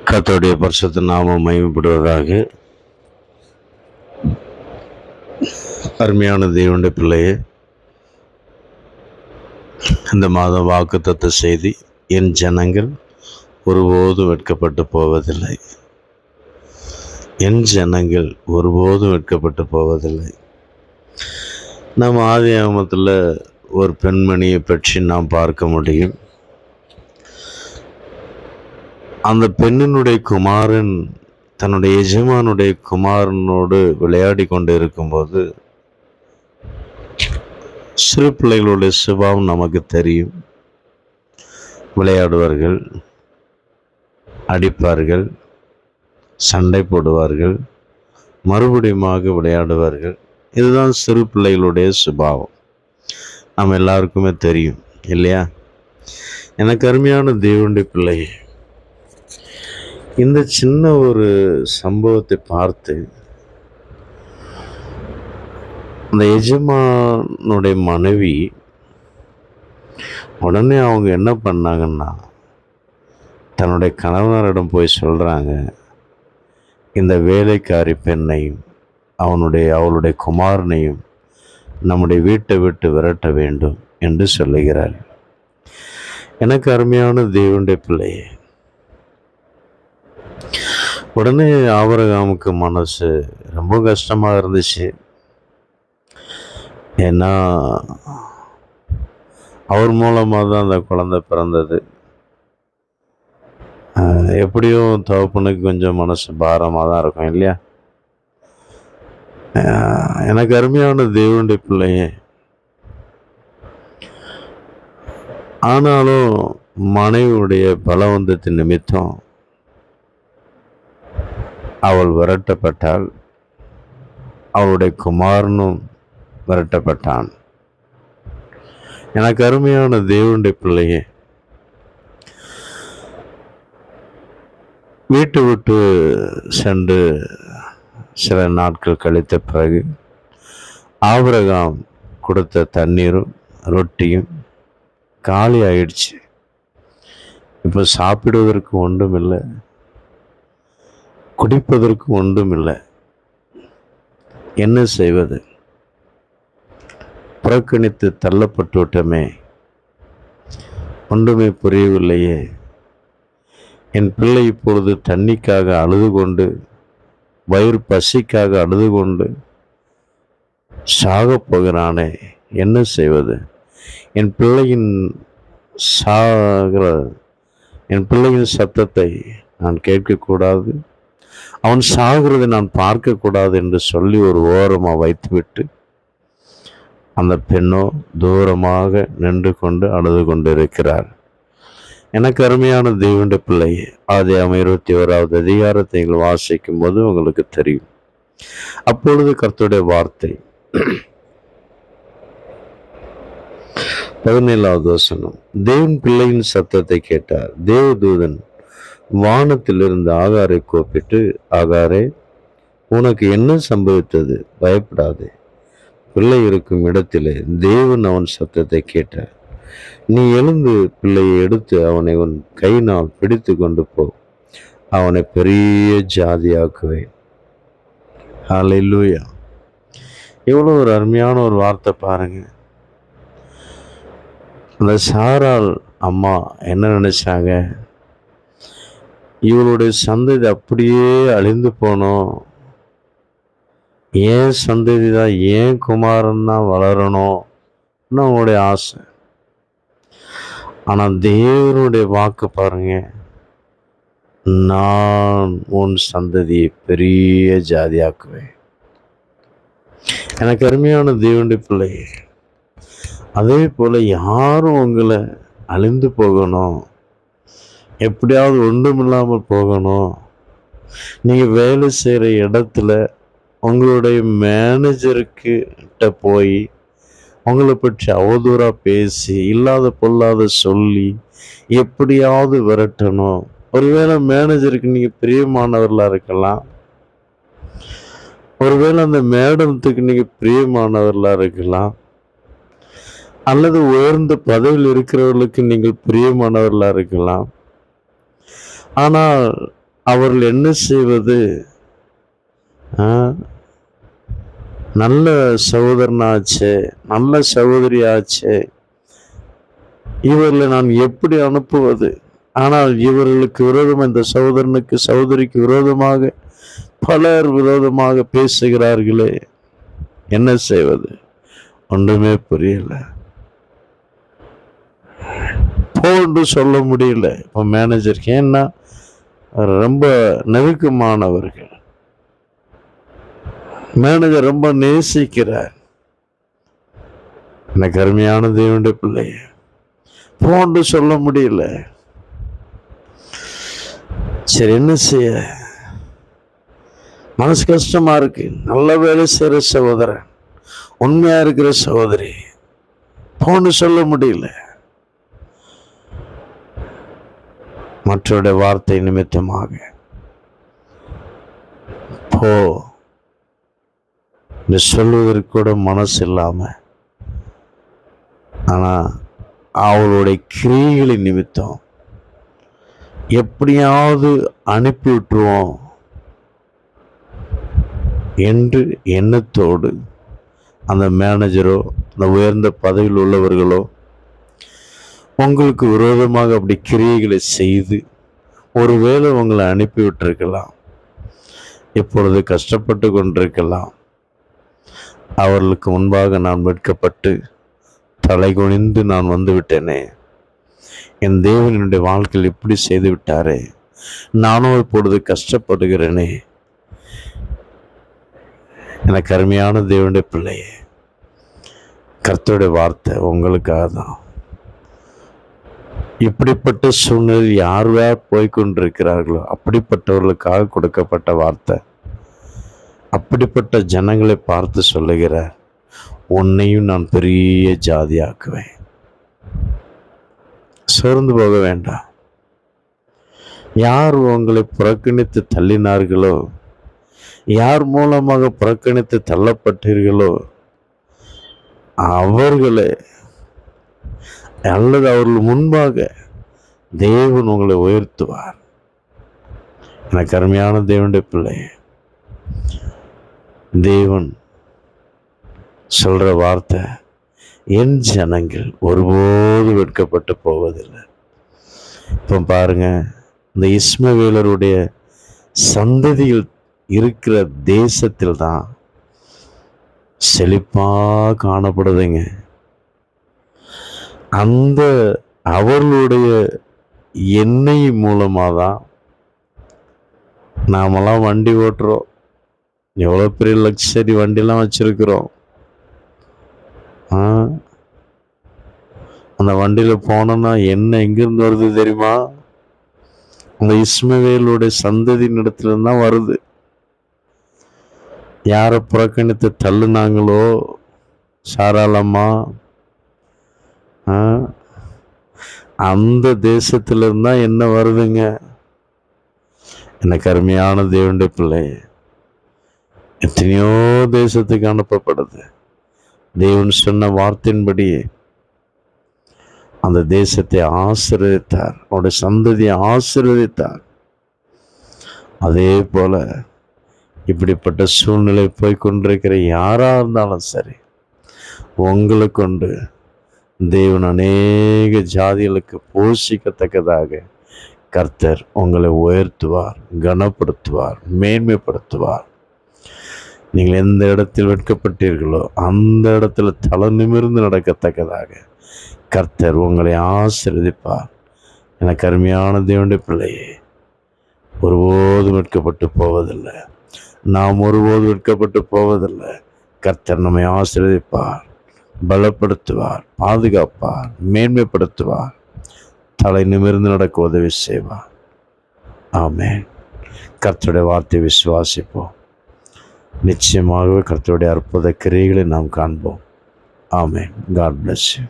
கர்த்தருடைய பரிசுத்த நாமம் மகிமைப்படுவதாக. அருமையான தேவனுடைய பிள்ளையே, இந்த மாதம் வாக்குத்தத்த செய்தி, என் ஜனங்கள் ஒருபோதும் வெட்கப்பட்டு போவதில்லை. என் ஜனங்கள் ஒருபோதும் வெட்கப்பட்டு போவதில்லை. நம்ம ஆதியாகமத்தில் ஒரு பெண்மணியை பற்றி நாம் பார்க்க முடியும். அந்த பெண்ணினுடைய குமாரன் தன்னுடைய எஜமானுடைய குமாரனோடு விளையாடி கொண்டு இருக்கும்போது, சிறு பிள்ளைகளுடைய சுபாவம் நமக்கு தெரியும். விளையாடுவார்கள், அடிப்பார்கள், சண்டை போடுவார்கள், மறுபடியுமாக விளையாடுவார்கள். இதுதான் சிறு பிள்ளைகளுடைய சுபாவம். நம்ம எல்லாருக்குமே தெரியும் இல்லையா? எனக்கு அருமையான தேவனுடைய பிள்ளையே, இந்த சின்ன ஒரு சம்பவத்தை பார்த்து அந்த எஜமானுடைய மனைவி உடனே அவங்க என்ன பண்ணாங்கன்னா, தன்னுடைய கணவனரிடம் போய் சொல்கிறாங்க, இந்த வேலைக்காரி பெண்ணையும் அவளுடைய குமாரனையும் நம்முடைய வீட்டை விட்டு விரட்ட வேண்டும் என்று சொல்லுகிறார். எனக்கு அருமையான தேவனுடைய பிள்ளையே, உடனே ஆபிரகாமுக்கு மனசு ரொம்ப கஷ்டமாக இருந்துச்சு. ஏன்னா அவர் மூலமாக தான் அந்த குழந்தை பிறந்தது. எப்படியும் தகப்பனுக்கு கொஞ்சம் மனசு பாரமாக தான் இருக்கும் இல்லையா? எனக்கு அருமையான தேவனுடைய பிள்ளையே, ஆனாலும் மனைவியுடைய பலவந்தத்தின் நிமித்தம் அவள் விரட்டப்பட்டாள். அவளுடைய குமாரனும் விரட்டப்பட்டான். எனக்கு அருமையான தேவனுடைய பிள்ளையே, வீட்டு விட்டு சென்று சில நாட்கள் கழித்த பிறகு ஆபிரகாம் கொடுத்த தண்ணீரும் ரொட்டியும் காலி ஆயிடுச்சு. இப்போ சாப்பிடுவதற்கு ஒன்றும் இல்லை, குடிப்பதற்கு ஒன்றும் இல்லை. என்ன செய்வது? புறக்கணித்து தள்ளப்பட்டு விட்டமே, ஒன்றுமே புரியவில்லையே. என் பிள்ளை இப்பொழுது தண்ணிக்காக அழுது கொண்டு, வயிறு பசிக்காக அழுது கொண்டு சாகப் போகிறானே, என்ன செய்வது? என் பிள்ளையின் சத்தத்தை நான் கேட்கக்கூடாது, அவன் சாகிறதை நான் பார்க்கக்கூடாது என்று சொல்லி ஒரு ஓரமாக வைத்துவிட்டு அந்த பெண்ணோ தூரமாக நின்று கொண்டு அழுது கொண்டு இருக்கிறார். எனக்கு அருமையான தேவனுடைய பிள்ளை, ஆதியாகமம் 21வது அதிகாரத்தை நீங்கள் வாசிக்கும் போது உங்களுக்கு தெரியும். அப்பொழுது கர்த்தருடைய வார்த்தை 17வது வசனம், தேவன் பிள்ளையின் சத்தத்தை கேட்டார். தேவதூதன் வானத்திலிருந்து ஆகாரை கூப்பிட்டு, ஆகாரே, உனக்கு என்ன சம்பவித்தது? பயப்படாதே. பிள்ளை இருக்கும் இடத்திலே தேவன் அவன் சத்தத்தை கேட்டார். நீ எழுந்து பிள்ளையை எடுத்து அவனை உன் கையினால் பிடித்து கொண்டு போ, அவனை பெரிய ஜாதியாக்குவேன். ஹல்லேலூயா! எவ்வளோ ஒரு அருமையான ஒரு வார்த்தை பாருங்க. அந்த சாராள் அம்மா என்ன நினைச்சாங்க? இவளுடைய சந்ததி அப்படியே அழிந்து போனோம், ஏன் சந்ததி தான், ஏன் குமாரன் தான் வளரணும்னு அவங்களுடைய ஆசை. ஆனால் தேவனுடைய வாக்கு பாருங்க, நான் உன் சந்ததியை பெரிய ஜாதியாக்குவேன். எனக்கு அருமையான தேவனுடைய பிள்ளை, அதே போல் யாரும் உங்களை அழிந்து போகணும், எப்படியாவது ஒன்றுமில்லாமல் போகணும், நீங்கள் வேலை செய்கிற இடத்துல உங்களுடைய மேனேஜருக்கிட்ட போய் உங்களை பற்றி அவதூறாக பேசி இல்லாத பொல்லாத சொல்லி எப்படியாவது விரட்டணும். ஒருவேளை மேனேஜருக்கு நீங்கள் பிரியமானவர்களாக இருக்கலாம், ஒருவேளை அந்த மேடத்துக்கு நீங்கள் பிரியமானவர்களாக இருக்கலாம், அல்லது உயர்ந்த பதவியில் இருக்கிறவர்களுக்கு நீங்கள் பிரியமானவர்களாக இருக்கலாம். ஆனால் அவர்கள் என்ன செய்வது? நல்ல சகோதரனாச்சே, நல்ல சகோதரியாச்சே, இவர்களை நான் எப்படி அனுப்புவது? ஆனால் இவர்களுக்கு விரோதமாக, இந்த சகோதரனுக்கு சகோதரிக்கு விரோதமாக பலர் விரோதமாக பேசுகிறார்களே, என்ன செய்வது? ஒன்றுமே புரியல. போன்று சொல்ல முடியல. இப்போ மேனேஜருக்கு, ஏன்னா ரொம்ப நெருக்கமானவர்கள், மேனேஜர் ரொம்ப நேசிக்கிறார். எனக்கு அருமையான தேவனுடைய பிள்ளைய போன்று சொல்ல முடியல. சரி, என்ன செய்ய? மனசு கஷ்டமா இருக்கு. நல்ல வேலை செய்கிற சகோதரன், உண்மையா இருக்கிற சகோதரி, போன்னு சொல்ல முடியல. மற்றவருடைய வார்த்தை நிமித்தமாக போ என்று சொல்வதற்கு கூட மனசு இல்லாம, ஆனா அவளுடைய கிரியைகளின் நிமித்தம் எப்படியாவது அனுப்பி விட்டுருவோம் என்று எண்ணத்தோடு அந்த மேனேஜரோ, அந்த உயர்ந்த பதவியில் உள்ளவர்களோ உங்களுக்கு விரோதமாக அப்படி கிரியைகளை செய்து ஒருவேளை உங்களை அனுப்பி விட்டிருக்கலாம். இப்பொழுது கஷ்டப்பட்டு கொண்டிருக்கலாம். அவர்களுக்கு முன்பாக நான் வெட்கப்பட்டு தலை குனிந்து நான் வந்து விட்டேனே, என் தேவன் என்னுடைய வாழ்க்கையில் இப்படி செய்து விட்டாரே, நானும் இப்பொழுது கஷ்டப்படுகிறேனே. எனக்கு அருமையான தேவனுடைய பிள்ளையே, கர்த்தருடைய வார்த்தை உங்களுக்காக தான். இப்படிப்பட்ட சூழ்நிலை யார் யார் போய்கொண்டிருக்கிறார்களோ அப்படிப்பட்டவர்களுக்காக கொடுக்கப்பட்ட வார்த்தை. அப்படிப்பட்ட ஜனங்களை பார்த்து சொல்லுகிறார், உன்னையும் நான் பெரிய ஜாதியாக்குவேன். சோர்ந்து போக வேண்டாம். யார் உங்களை புறக்கணித்து தள்ளினார்களோ, யார் மூலமாக புறக்கணித்து தள்ளப்பட்டீர்களோ அவர்களே அல்லது அவர்கள் முன்பாக தேவன் உங்களை உயர்த்துவார். எனக்கு அருமையான தேவனுடைய பிள்ளை, தேவன் சொல்ற வார்த்தை, என் ஜனங்கள் ஒருபோது வெட்கப்பட்டு போவதில்லை. இப்போ பாருங்க, இந்த இஸ்மவேலருடைய சந்ததியில் இருக்கிற தேசத்தில் தான் செழிப்பா காணப்படுதுங்க. அந்த அவர்களுடைய எண்ணெய் மூலமாக தான் நாமெல்லாம் வண்டி ஓட்டுறோம். எவ்வளோ பெரிய லக்ஸரி வண்டிலாம் வச்சிருக்கிறோம். அந்த வண்டியில் போனோம்னா எண்ணெய் எங்கிருந்து வருது தெரியுமா? அந்த இஸ்மவேலுடைய சந்ததியின் இடத்துல தான் வருது. யாரை புறக்கணித்து தள்ளுனாங்களோ, சாராளமா அந்த தேசத்திலிருந்து தான் என்ன வருதுங்க. எனக்கு அருமையான தேவனுடைய பிள்ளை, எத்தனையோ தேசத்துக்கு அனுப்பப்படுது. தேவன் சொன்ன வார்த்தையின்படி அந்த தேசத்தை ஆசீர்வதித்தார், அவருடைய சந்ததியை ஆசீர்வதித்தார். அதே போல இப்படிப்பட்ட சூழ்நிலை போய்கொண்டிருக்கிற யாரா இருந்தாலும் சரி, உங்களை கொண்டு தேவன் அநேக ஜாதிகளுக்கு போஷிக்கத்தக்கதாக கர்த்தர் உங்களை உயர்த்துவார், கனப்படுத்துவார், மேன்மைப்படுத்துவார். நீங்கள் எந்த இடத்தில் வெட்கப்பட்டீர்களோ அந்த இடத்துல தலை நிமிர்ந்து நடக்கத்தக்கதாக கர்த்தர் உங்களை ஆசீர்வதிப்பார். எனக்கு அருமையான தேவனுடைய பிள்ளையே, ஒருபோதும் வெட்கப்பட்டு போவதில்லை. நாம் ஒருபோதும் வெட்கப்பட்டு போவதில்லை. கர்த்தர் நம்மை ஆசீர்வதிப்பார், பலப்படுத்துவார், பாதுகாப்பார், மேன்மைப்படுத்துவார், தலை நிமிர்ந்து நடக்க உதவி செய்வார். ஆமென். கர்த்தருடைய வார்த்தை விசுவாசிப்போம். நிச்சயமாகவே கர்த்தருடைய அற்புத கிரியைகளை நாம் காண்போம். ஆமென். God bless you.